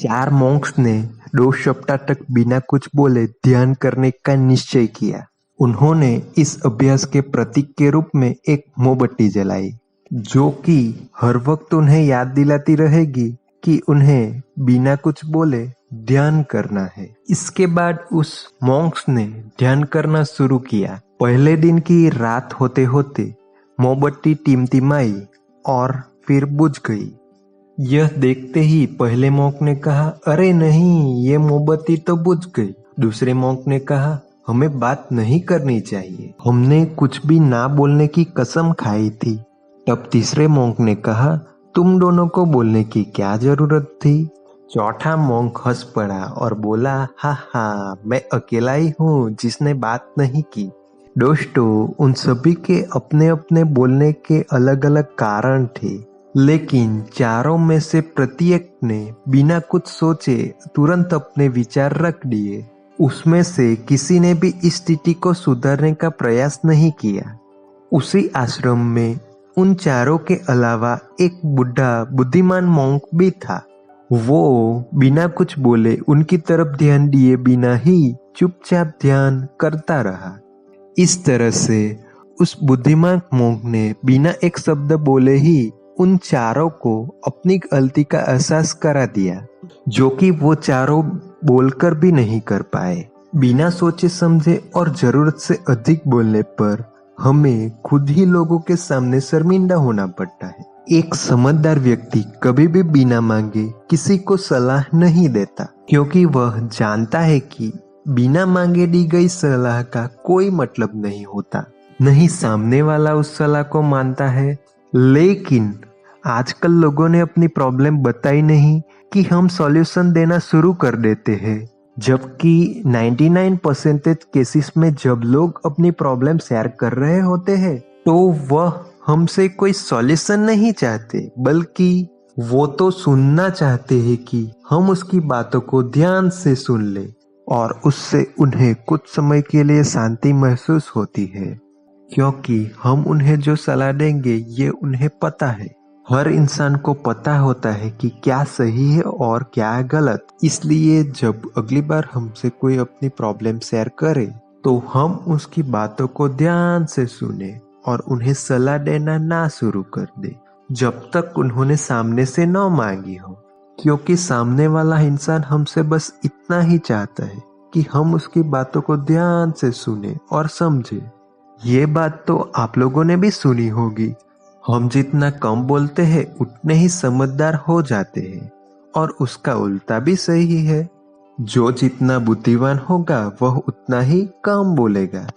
4 Monks ने 2 सप्ताह तक बिना कुछ बोले ध्यान करने का निश्चय किया। उन्होंने इस अभ्यास के प्रतीक के रूप में एक मोमबत्ती जलाई, जो कि हर वक्त उन्हें याद दिलाती रहेगी कि उन्हें बिना कुछ बोले ध्यान करना है। इसके बाद उस मॉन्क्स ने ध्यान करना शुरू किया। पहले दिन की रात होते होते मोमबत्ती टिमटिमाई और फिर बुझ गई। यह देखते ही पहले मॉन्क ने कहा, अरे नहीं, ये मोमबत्ती तो बुझ गई। दूसरे मॉन्क ने कहा, हमें बात नहीं करनी चाहिए, हमने कुछ भी ना बोलने की कसम खाई थी। तब तीसरे मॉन्क ने कहा, तुम दोनों को बोलने की क्या जरूरत थी। चौथा मॉन्क हंस पड़ा और बोला, हा, मैं अकेला ही हूँ जिसने बात नहीं की। दोस्तों, उन सभी के अपने अपने बोलने के अलग अलग कारण थे, लेकिन चारों में से प्रत्येक ने बिना कुछ सोचे तुरंत अपने विचार रख दिए। उसमें से किसी ने भी इस स्थिति को सुधारने का प्रयास नहीं किया। उसी आश्रम में उन चारों के अलावा एक बूढ़ा बुद्धिमान मॉन्क भी था। वो बिना कुछ बोले उनकी तरफ ध्यान दिए बिना ही चुपचाप ध्यान करता रहा। इस तरह से उस बुद्धिमान मॉन्क ने बिना एक शब्द बोले ही उन चारों को अपनी गलती का एहसास करा दिया, जो कि वो चारों बोलकर भी नहीं कर पाए। बिना सोचे समझे और जरूरत से अधिक बोलने पर हमें खुद ही लोगों के सामने शर्मिंदा होना पड़ता है। एक समझदार व्यक्ति कभी भी बिना मांगे किसी को सलाह नहीं देता, क्योंकि वह जानता है कि बिना मांगे दी गई सलाह का कोई मतलब नहीं होता। नहीं सामने वाला उस सलाह को मानता है। लेकिन आजकल लोगों ने अपनी प्रॉब्लम बताई नहीं कि हम सॉल्यूशन देना शुरू कर देते हैं, जबकि 99% केसेस में जब लोग अपनी प्रॉब्लम शेयर कर रहे होते हैं तो वह हमसे कोई सॉल्यूशन नहीं चाहते, बल्कि वो तो सुनना चाहते हैं कि हम उसकी बातों को ध्यान से सुन ले और उससे उन्हें कुछ समय के लिए शांति महसूस होती है, क्योंकि हम उन्हें जो सलाह देंगे ये उन्हें पता है। हर इंसान को पता होता है कि क्या सही है और क्या गलत। इसलिए जब अगली बार हमसे कोई अपनी प्रॉब्लम शेयर करे तो हम उसकी बातों को ध्यान से सुने और उन्हें सलाह देना ना शुरू कर दे जब तक उन्होंने सामने से न मांगी हो, क्योंकि सामने वाला इंसान हमसे बस इतना ही चाहता है कि हम उसकी बातों को ध्यान से सुने और समझे। ये बात तो आप लोगों ने भी सुनी होगी, हम जितना कम बोलते हैं उतने ही समझदार हो जाते हैं, और उसका उल्टा भी सही है। जो जितना बुद्धिमान होगा वह उतना ही कम बोलेगा।